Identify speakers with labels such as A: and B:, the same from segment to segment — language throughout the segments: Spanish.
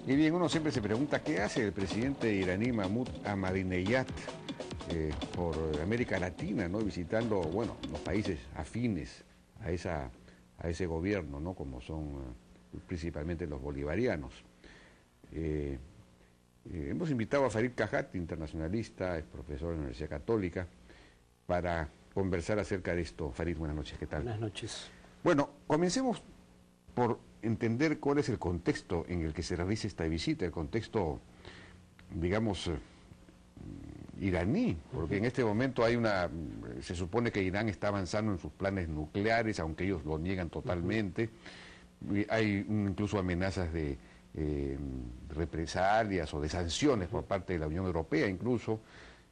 A: Y bien, uno siempre se pregunta qué hace el presidente iraní Mahmoud Ahmadinejad por América Latina, ¿no? Visitando, bueno, los países afines a ese gobierno, ¿no? Como son principalmente los bolivarianos. Hemos invitado a Farid Cajat, internacionalista, es profesor en la Universidad Católica, para conversar acerca de esto. Farid, buenas noches, ¿qué tal?
B: Buenas noches.
A: Bueno, comencemos por entender cuál es el contexto en el que se realiza esta visita, el contexto, digamos, iraní, porque en este momento se supone que Irán está avanzando en sus planes nucleares, aunque ellos lo niegan totalmente. Hay incluso amenazas de represalias o de sanciones por parte de la Unión Europea incluso.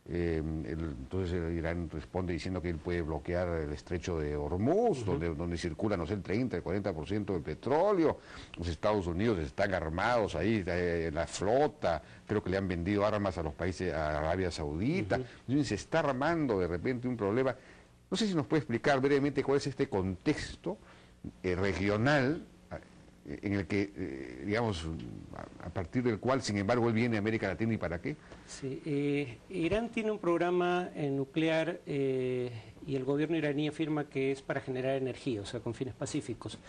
A: Entonces Irán responde diciendo que él puede bloquear el estrecho de Hormuz, donde circula, no sé, el 30, el 40% del petróleo. Los Estados Unidos están armados ahí, la flota, creo que le han vendido armas a los países, a Arabia Saudita. Entonces se está armando de repente un problema. No sé si nos puede explicar brevemente cuál es este contexto regional en el que, digamos, a partir del cual, sin embargo, él viene a América Latina, ¿y para qué?
B: Sí, Irán tiene un programa nuclear y el gobierno iraní afirma que es para generar energía, o sea, con fines pacíficos.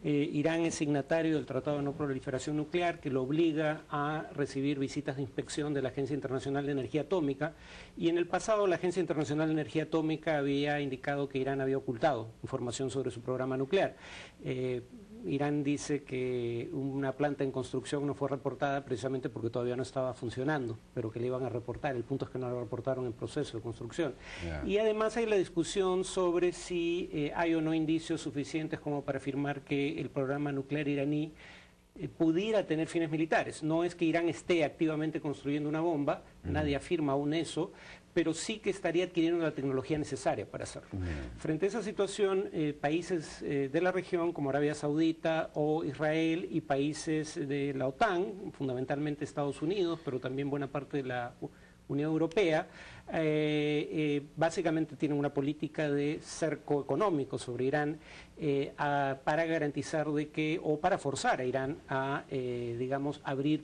B: Irán es signatario del Tratado de No Proliferación Nuclear, que lo obliga a recibir visitas de inspección de la Agencia Internacional de Energía Atómica, y en el pasado la Agencia Internacional de Energía Atómica había indicado que Irán había ocultado información sobre su programa nuclear. Irán dice que una planta en construcción no fue reportada precisamente porque todavía no estaba funcionando, pero que le iban a reportar. El punto es que no lo reportaron en proceso de construcción. Y además hay la discusión sobre si hay o no indicios suficientes como para afirmar que el programa nuclear iraní pudiera tener fines militares. No es que Irán esté activamente construyendo una bomba, nadie afirma aún eso, pero sí que estaría adquiriendo la tecnología necesaria para hacerlo. Frente a esa situación, países de la región como Arabia Saudita o Israel y países de la OTAN, fundamentalmente Estados Unidos, pero también buena parte de la Unión Europea, básicamente tienen una política de cerco económico sobre Irán para garantizar de que, o para forzar a Irán a, digamos, abrir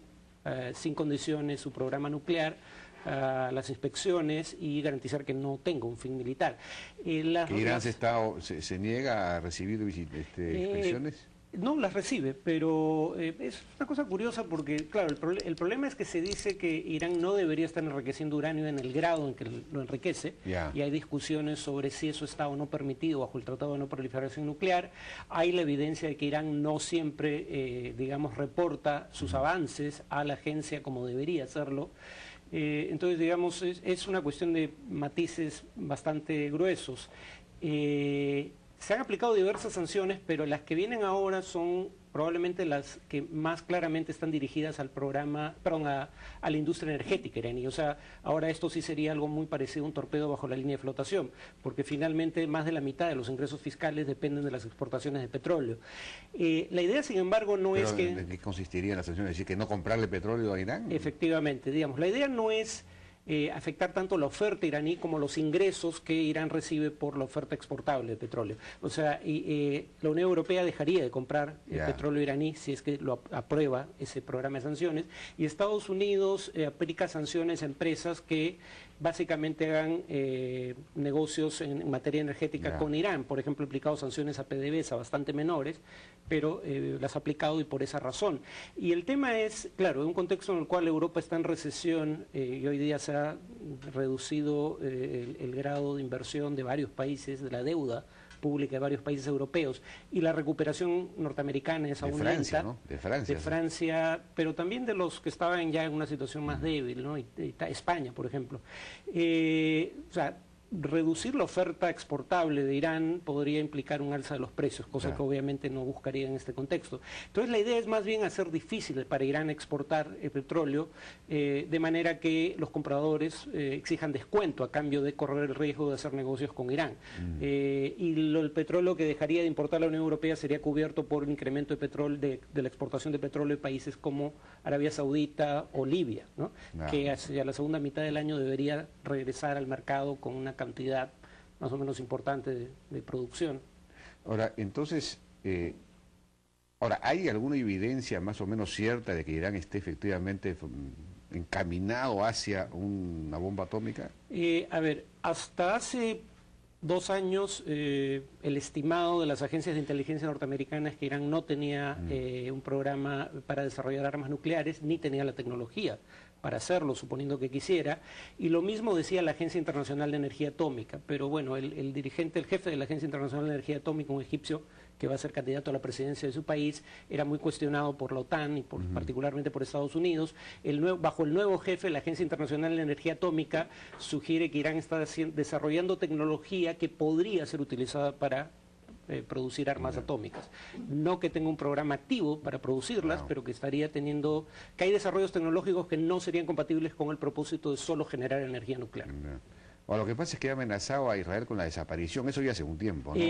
B: sin condiciones su programa nuclear, las inspecciones y garantizar que no tenga un fin militar.
A: ¿Que Irán se niega a recibir inspecciones?
B: No las recibe, pero es una cosa curiosa porque, claro, el problema es que se dice que Irán no debería estar enriqueciendo uranio en el grado en que lo enriquece, y hay discusiones sobre si eso está o no permitido bajo el Tratado de No Proliferación Nuclear. Hay la evidencia de que Irán no siempre, digamos, reporta sus avances a la agencia como debería hacerlo. Entonces, digamos, es una cuestión de matices bastante gruesos. Se han aplicado diversas sanciones, pero las que vienen ahora son probablemente las que más claramente están dirigidas al programa, perdón, a la industria energética iraní. O sea, ahora esto sí sería algo muy parecido a un torpedo bajo la línea de flotación, porque finalmente más de la mitad de los ingresos fiscales dependen de las exportaciones de petróleo. La idea, sin embargo, no es que...
A: ¿En qué consistiría la sanción? ¿Es decir, que no comprarle petróleo a Irán?
B: Efectivamente, digamos, la idea no es afectar tanto la oferta iraní como los ingresos que Irán recibe por la oferta exportable de petróleo. O sea, la Unión Europea dejaría de comprar petróleo iraní si es que lo aprueba ese programa de sanciones, y Estados Unidos aplica sanciones a empresas que básicamente hagan negocios en materia energética con Irán. Por ejemplo, ha aplicado sanciones a PDVSA bastante menores, pero las ha aplicado y por esa razón. Y el tema es, claro, en un contexto en el cual Europa está en recesión y hoy día se ha reducido el grado de inversión de varios países, de la deuda pública de varios países europeos, y la recuperación norteamericana es aún lenta, ¿no? De Francia, pero también de los que estaban ya en una situación más débil, ¿no? España, por ejemplo. O sea, reducir la oferta exportable de Irán podría implicar un alza de los precios, cosa que obviamente no buscaría en este contexto. Entonces la idea es más bien hacer difícil para Irán exportar el petróleo, de manera que los compradores exijan descuento a cambio de correr el riesgo de hacer negocios con Irán. Y el petróleo que dejaría de importar la Unión Europea sería cubierto por un incremento de petróleo, de la exportación de petróleo de países como Arabia Saudita o Libia, ¿no? Que hacia la segunda mitad del año debería regresar al mercado con una cantidad más o menos importante de producción.
A: Ahora, entonces, Ahora, ¿hay alguna evidencia más o menos cierta de que Irán esté efectivamente encaminado hacia una bomba atómica?
B: A ver, hasta hace 2 años el estimado de las agencias de inteligencia norteamericanas es que Irán no tenía un programa para desarrollar armas nucleares, ni tenía la tecnología para hacerlo, suponiendo que quisiera, y lo mismo decía la Agencia Internacional de Energía Atómica, pero bueno, el dirigente, el jefe de la Agencia Internacional de Energía Atómica, un egipcio que va a ser candidato a la presidencia de su país, era muy cuestionado por la OTAN y particularmente por Estados Unidos. Bajo el nuevo jefe, la Agencia Internacional de Energía Atómica sugiere que Irán está desarrollando tecnología que podría ser utilizada para producir armas atómicas. No que tenga un programa activo para producirlas, pero que estaría teniendo, que hay desarrollos tecnológicos que no serían compatibles con el propósito de solo generar energía nuclear.
A: Bueno, lo que pasa es que ha amenazado a Israel con la desaparición, eso ya hace un tiempo, ¿no?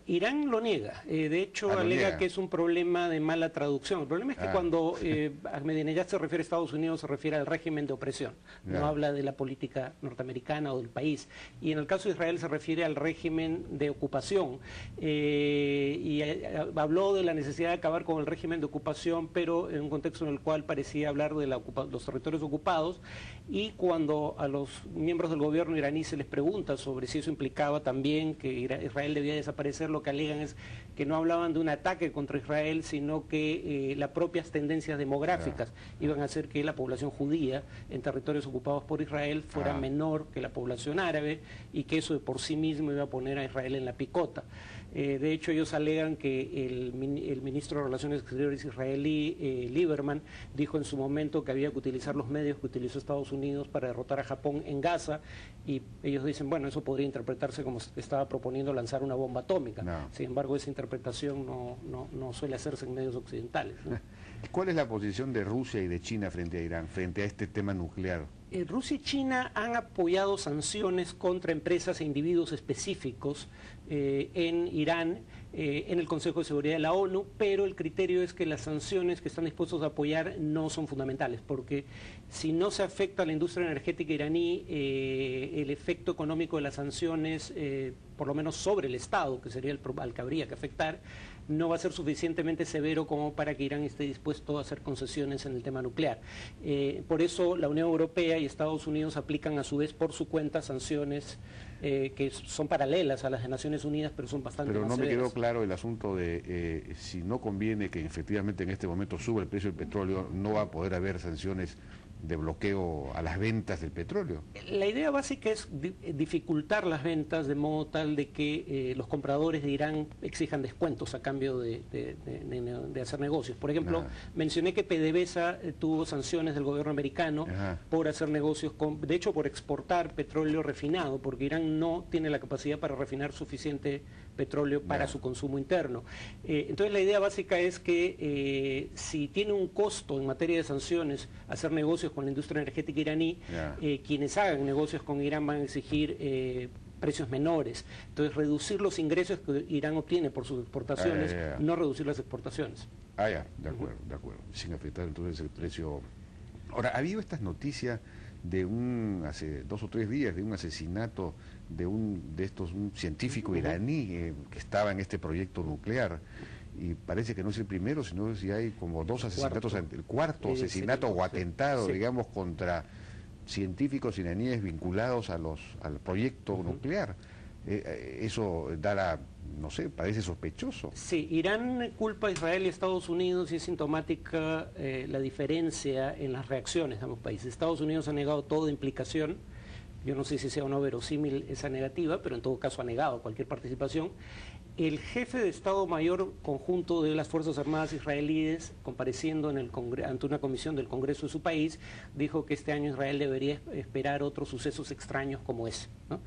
B: Irán lo niega, de hecho alega que es un problema de mala traducción. El problema es que cuando Ahmadinejad se refiere a Estados Unidos se refiere al régimen de opresión, no habla de la política norteamericana o del país. Y en el caso de Israel se refiere al régimen de ocupación. Habló de la necesidad de acabar con el régimen de ocupación, pero en un contexto en el cual parecía hablar de los territorios ocupados, y cuando a los miembros del gobierno iraní se les pregunta sobre si eso implicaba también que Israel debía desaparecer, lo que alegan es que no hablaban de un ataque contra Israel, sino que las propias tendencias demográficas iban a hacer que la población judía en territorios ocupados por Israel fuera menor que la población árabe, y que eso de por sí mismo iba a poner a Israel en la picota. De hecho, ellos alegan que el ministro de Relaciones Exteriores israelí, Lieberman, dijo en su momento que había que utilizar los medios que utilizó Estados Unidos para derrotar a Japón en Gaza, y ellos dicen, bueno, eso podría interpretarse como que estaba proponiendo lanzar una bomba atómica. Sin embargo, esa interpretación no suele hacerse en medios occidentales, ¿no?
A: ¿Cuál es la posición de Rusia y de China frente a Irán, frente a este tema nuclear?
B: Rusia y China han apoyado sanciones contra empresas e individuos específicos en Irán, en el Consejo de Seguridad de la ONU, pero el criterio es que las sanciones que están dispuestos a apoyar no son fundamentales, porque si no se afecta a la industria energética iraní, el efecto económico de las sanciones, por lo menos sobre el Estado, que sería al que habría que afectar, no va a ser suficientemente severo como para que Irán esté dispuesto a hacer concesiones en el tema nuclear. Por eso la Unión Europea y Estados Unidos aplican a su vez por su cuenta sanciones que son paralelas a las de Naciones Unidas, pero son bastante más severas.
A: Pero no me quedó claro el asunto de si no conviene que efectivamente en este momento suba el precio del petróleo, no va a poder haber sanciones de bloqueo a las ventas del petróleo.
B: La idea básica es dificultar las ventas de modo tal de que los compradores de Irán exijan descuentos a cambio de hacer negocios. Por ejemplo, mencioné que PDVSA tuvo sanciones del gobierno americano por hacer negocios, de hecho por exportar petróleo refinado, porque Irán no tiene la capacidad para refinar suficiente petróleo para su consumo interno. Entonces la idea básica es que si tiene un costo en materia de sanciones hacer negocios con la industria energética iraní, quienes hagan negocios con Irán van a exigir precios menores. Entonces reducir los ingresos que Irán obtiene por sus exportaciones, no reducir las exportaciones.
A: De acuerdo, sin afectar entonces el precio. Ahora, ha habido estas noticias de hace 2 o 3 días, de un asesinato de un científico iraní que estaba en este proyecto nuclear, y parece que no es el primero, sino que hay como 2 asesinatos, el cuarto asesinato o atentado, digamos, contra científicos iraníes vinculados al proyecto nuclear. Eso no sé, parece sospechoso.
B: Sí, Irán culpa a Israel y a Estados Unidos, y es sintomática la diferencia en las reacciones de ambos países. Estados Unidos ha negado toda implicación. Yo no sé si sea o no verosímil esa negativa, pero en todo caso ha negado cualquier participación. El jefe de Estado Mayor conjunto de las Fuerzas Armadas israelíes, compareciendo ante una comisión del Congreso de su país, dijo que este año Israel debería esperar otros sucesos extraños como ese, ¿no?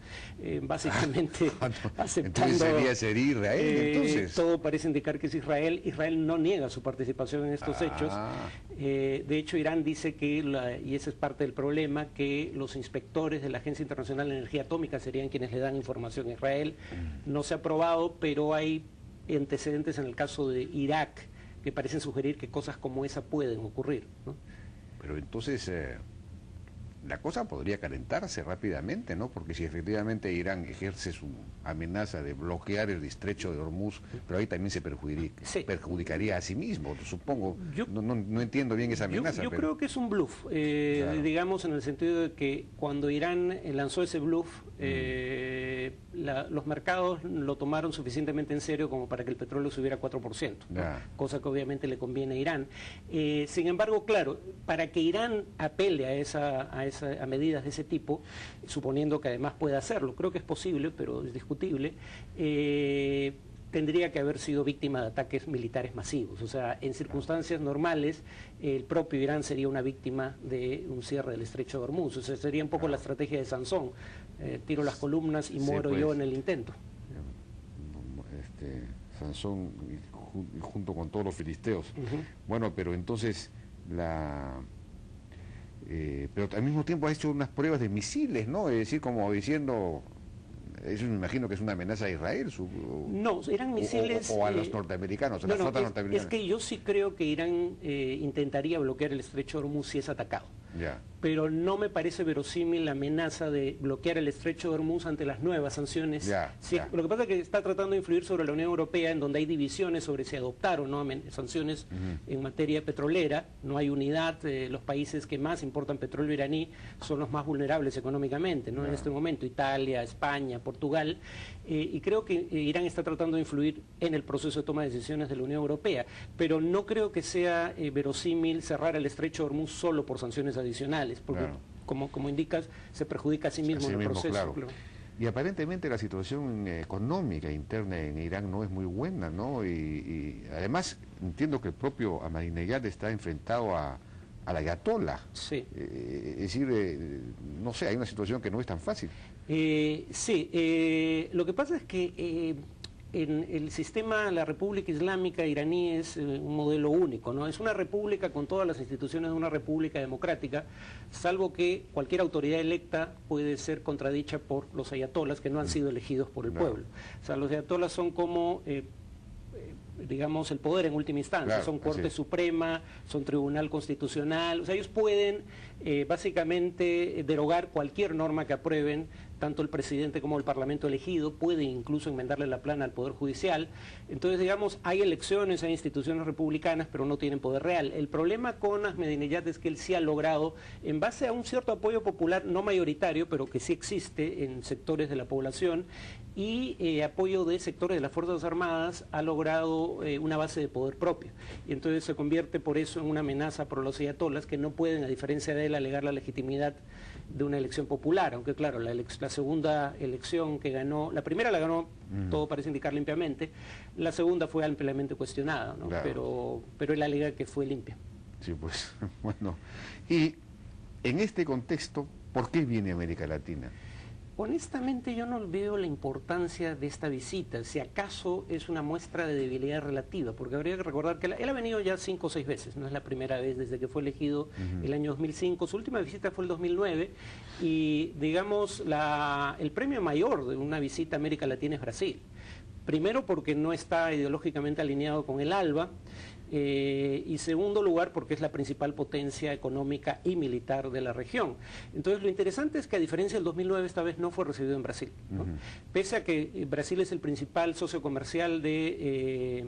B: Básicamente aceptando...
A: Entonces debería ser Israel, entonces.
B: Todo parece indicar que es Israel. Israel no niega su participación en estos hechos. De hecho, Irán dice que, y ese es parte del problema, que los inspectores de la Agencia Internacional de Energía Atómica serían quienes le dan información a Israel. No se ha probado, pero hay antecedentes en el caso de Irak que parecen sugerir que cosas como esa pueden ocurrir, ¿no?
A: Pero entonces la cosa podría calentarse rápidamente, ¿no? Porque si efectivamente Irán ejerce su amenaza de bloquear el estrecho de Hormuz, pero ahí también se perjudicaría a sí mismo, supongo. No entiendo bien esa amenaza.
B: Yo creo que es un bluff, claro. Digamos, en el sentido de que cuando Irán lanzó ese bluff, los mercados lo tomaron suficientemente en serio como para que el petróleo subiera 4%, ¿no? Cosa que obviamente le conviene a Irán. Sin embargo, claro, para que Irán apele a medidas de ese tipo, suponiendo que además pueda hacerlo, creo que es posible, pero es discutible, tendría que haber sido víctima de ataques militares masivos. O sea, en circunstancias normales, el propio Irán sería una víctima de un cierre del estrecho de Hormuz. O sea, sería un poco la estrategia de Sansón. Tiro las columnas y muero yo en el intento.
A: Sansón junto con todos los filisteos. Bueno, pero entonces pero al mismo tiempo ha hecho unas pruebas de misiles, ¿no? Es decir, como diciendo, eso me imagino que es una amenaza a Israel.
B: No, eran misiles...
A: O a los norteamericanos, a la flota norteamericana.
B: Es que yo sí creo que Irán intentaría bloquear el estrecho de Hormuz si es atacado.
A: Ya.
B: Pero no me parece verosímil la amenaza de bloquear el estrecho de Hormuz ante las nuevas sanciones. Lo que pasa es que está tratando de influir sobre la Unión Europea, en donde hay divisiones sobre si adoptar o no sanciones en materia petrolera. No hay unidad. Los países que más importan petróleo iraní son los más vulnerables económicamente, ¿no? En este momento, Italia, España, Portugal. Y creo que Irán está tratando de influir en el proceso de toma de decisiones de la Unión Europea. Pero no creo que sea verosímil cerrar el estrecho de Hormuz solo por sanciones adicionales, porque como indicas, se perjudica a sí mismo en el proceso. Claro.
A: Y aparentemente la situación económica interna en Irán no es muy buena, ¿no? Y además entiendo que el propio Ahmadinejad está enfrentado al ayatollah.
B: Sí.
A: Es decir, no sé, hay una situación que no es tan fácil.
B: Lo que pasa es que en el sistema, la República Islámica iraní es un modelo único, ¿no? Es una república con todas las instituciones de una república democrática, salvo que cualquier autoridad electa puede ser contradicha por los ayatolás que no han sido elegidos por el pueblo. O sea, los ayatolás son como... digamos, el poder en última instancia, son Corte Suprema, son Tribunal Constitucional, o sea, ellos pueden básicamente derogar cualquier norma que aprueben, tanto el presidente como el parlamento elegido, pueden incluso enmendarle la plana al Poder Judicial. Entonces, digamos, hay elecciones, hay instituciones republicanas, pero no tienen poder real. El problema con Ahmadinejad es que él sí ha logrado, en base a un cierto apoyo popular, no mayoritario, pero que sí existe en sectores de la población, y apoyo de sectores de las Fuerzas Armadas, ha logrado una base de poder propio. Y entonces se convierte por eso en una amenaza por los ayatolás, que no pueden, a diferencia de él, alegar la legitimidad de una elección popular, aunque claro, la segunda elección que ganó, la primera la ganó, todo parece indicar limpiamente, la segunda fue ampliamente cuestionada, ¿no? Claro. Pero él alega que fue limpia.
A: Sí, pues, bueno. Y en este contexto, ¿por qué viene América Latina?
B: Honestamente yo no veo la importancia de esta visita, si acaso es una muestra de debilidad relativa, porque habría que recordar que él ha venido ya 5 o 6 veces, no es la primera vez desde que fue elegido el año 2005, su última visita fue el 2009 y digamos el premio mayor de una visita a América Latina es Brasil. Primero porque no está ideológicamente alineado con el ALBA, y segundo lugar porque es la principal potencia económica y militar de la región. Entonces lo interesante es que a diferencia del 2009 esta vez no fue recibido en Brasil, ¿no? Pese a que Brasil es el principal socio comercial de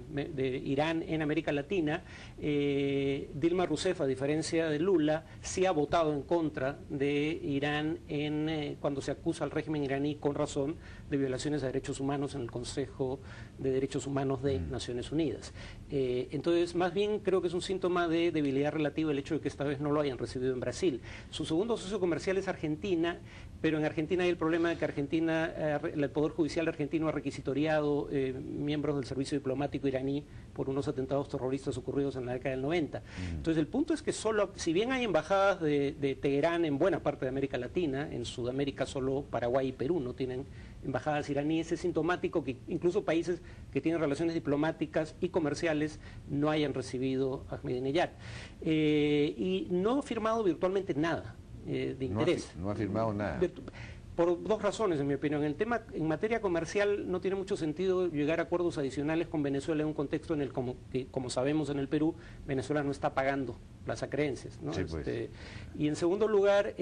B: Irán en América Latina, Dilma Rousseff, a diferencia de Lula, sí ha votado en contra de Irán cuando se acusa al régimen iraní con razón de violaciones a derechos humanos en el Consejo de Derechos Humanos de Naciones Unidas. Entonces, más bien creo que es un síntoma de debilidad relativa el hecho de que esta vez no lo hayan recibido en Brasil. Su segundo socio comercial es Argentina, pero en Argentina hay el problema de que el Poder Judicial argentino ha requisitoriado miembros del servicio diplomático iraní por unos atentados terroristas ocurridos en la década del 90. Entonces el punto es que si bien hay embajadas de Teherán en buena parte de América Latina, en Sudamérica solo Paraguay y Perú no tienen embajadas iraníes, es sintomático que incluso países que tienen relaciones diplomáticas y comerciales no hayan recibido a Ahmadinejad. Y no ha firmado virtualmente nada de interés.
A: No ha firmado nada.
B: Por dos razones, en mi opinión. En materia comercial no tiene mucho sentido llegar a acuerdos adicionales con Venezuela en un contexto en el que, como sabemos en el Perú, Venezuela no está pagando las acreencias, ¿no?
A: Sí, pues.
B: Y en segundo lugar,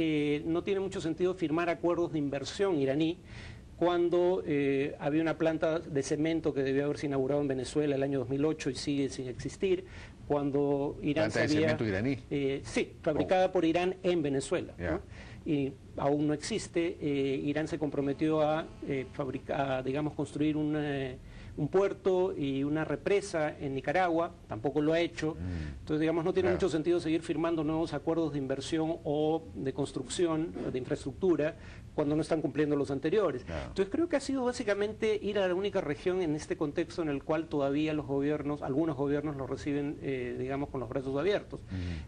B: no tiene mucho sentido firmar acuerdos de inversión iraní cuando había una planta de cemento que debió haberse inaugurado en Venezuela el año 2008 y sigue sin existir, cuando Irán
A: ¿Planta de cemento iraní?
B: Sí, fabricada por Irán en Venezuela,
A: Yeah.
B: ¿no? Y aún no existe. Irán se comprometió a digamos, construir un puerto y una represa en Nicaragua, tampoco lo ha hecho. Entonces, digamos, no tiene mucho sentido seguir firmando nuevos acuerdos de inversión o de construcción, de infraestructura, cuando no están cumpliendo los anteriores. Entonces, creo que ha sido básicamente ir a la única región en este contexto en el cual todavía los gobiernos, algunos gobiernos lo reciben, digamos, con los brazos abiertos.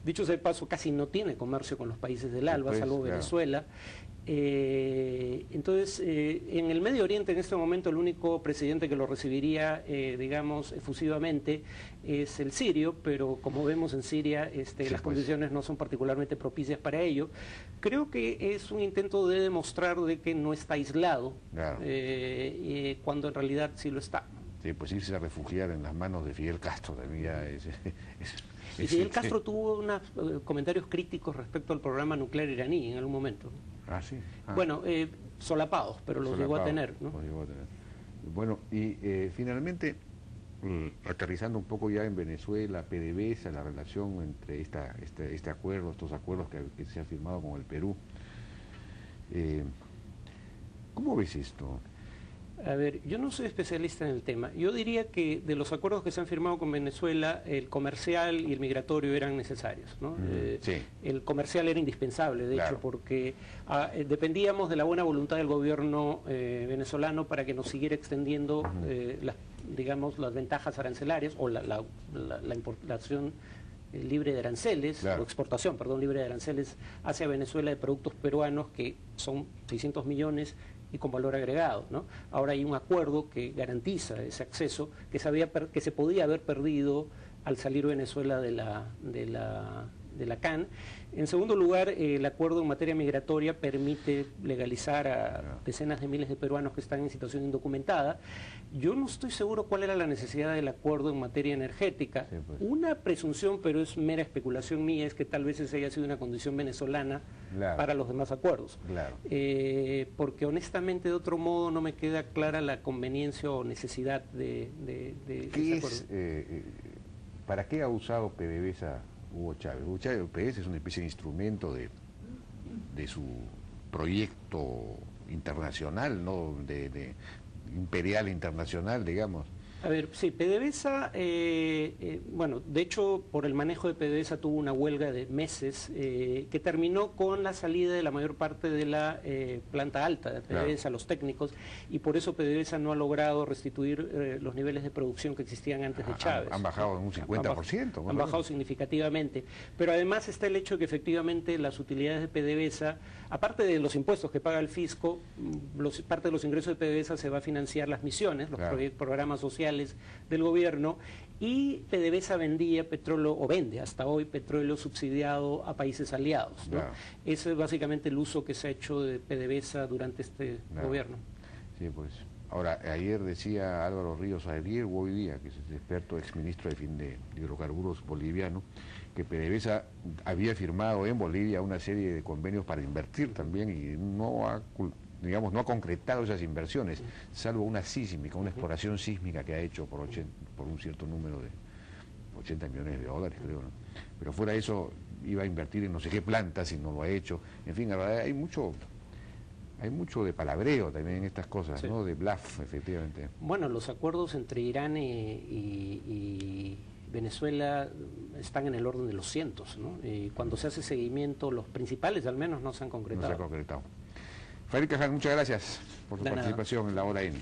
B: Dicho sea de paso, casi no tiene comercio con los países del ALBA, salvo Venezuela. Entonces, en el Medio Oriente en este momento el único presidente que lo recibiría, digamos, efusivamente es el sirio, pero como vemos en Siria las condiciones no son particularmente propicias para ello. Creo que es un intento de demostrar de que no está aislado, cuando en realidad sí lo está.
A: Sí, pues irse a refugiar en las manos de Fidel Castro también ya
B: y Fidel Castro tuvo unos comentarios críticos respecto al programa nuclear iraní en algún momento.
A: Ah, sí.
B: Bueno, solapados, pero los llegó a tener, ¿no?
A: Los llegó a tener. Bueno, y finalmente, aterrizando un poco ya en Venezuela, PDVSA, la relación entre este acuerdo, estos acuerdos que se han firmado con el Perú. ¿Cómo ves esto?
B: A ver, yo no soy especialista en el tema. Yo diría que de los acuerdos que se han firmado con Venezuela, el comercial y el migratorio eran necesarios, ¿no?
A: Sí.
B: El comercial era indispensable, de hecho, porque dependíamos de la buena voluntad del gobierno venezolano para que nos siguiera extendiendo digamos, las ventajas arancelarias o la importación libre de aranceles, o exportación, perdón, libre de aranceles hacia Venezuela de productos peruanos que son 600 millones y con valor agregado, ¿no? Ahora hay un acuerdo que garantiza ese acceso que se podía haber perdido al salir Venezuela de la CAN. En segundo lugar, el acuerdo en materia migratoria permite legalizar a decenas de miles de peruanos que están en situación indocumentada. Yo no estoy seguro cuál era la necesidad del acuerdo en materia energética. Sí, pues. Una presunción, pero es mera especulación mía, es que tal vez esa haya sido una condición venezolana para los demás acuerdos. Porque honestamente, de otro modo, no me queda clara la conveniencia o necesidad de ese acuerdo.
A: ¿Para qué ha usado PDVSA Hugo Chávez? Hugo Chávez, PDVSA es una especie de instrumento de su proyecto internacional, ¿no? de imperial internacional, digamos.
B: A ver, sí, PDVSA, bueno, de hecho, por el manejo de PDVSA tuvo una huelga de meses que terminó con la salida de la mayor parte de la planta alta de PDVSA, los técnicos, y por eso PDVSA no ha logrado restituir los niveles de producción que existían antes de Chávez.
A: Han bajado en un 50%.
B: Han bajado significativamente, pero además está el hecho de que efectivamente las utilidades de PDVSA, aparte de los impuestos que paga el fisco, parte de los ingresos de PDVSA se va a financiar las misiones, los programas sociales del gobierno, y PDVSA vendía petróleo, o vende hasta hoy petróleo subsidiado a países aliados, ¿no? Ese es básicamente el uso que se ha hecho de PDVSA durante este gobierno.
A: Sí, pues. Ahora, ayer decía Álvaro Ríos, ayer o hoy día, que es el experto exministro de hidrocarburos boliviano, que PDVSA había firmado en Bolivia una serie de convenios para invertir también y no ha concretado esas inversiones, salvo una sísmica, una exploración sísmica que ha hecho por un cierto número de 80 millones de dólares, creo, ¿no? Pero fuera de eso, iba a invertir en no sé qué plantas y no lo ha hecho. En fin, la verdad, hay mucho de palabreo también en estas cosas, ¿no? De bluff, efectivamente.
B: Bueno, los acuerdos entre Irán y Venezuela están en el orden de los cientos, ¿no? Y cuando se hace seguimiento, los principales al menos no se han concretado.
A: No se han concretado. Farid Cajal, muchas gracias por su participación en La Hora N.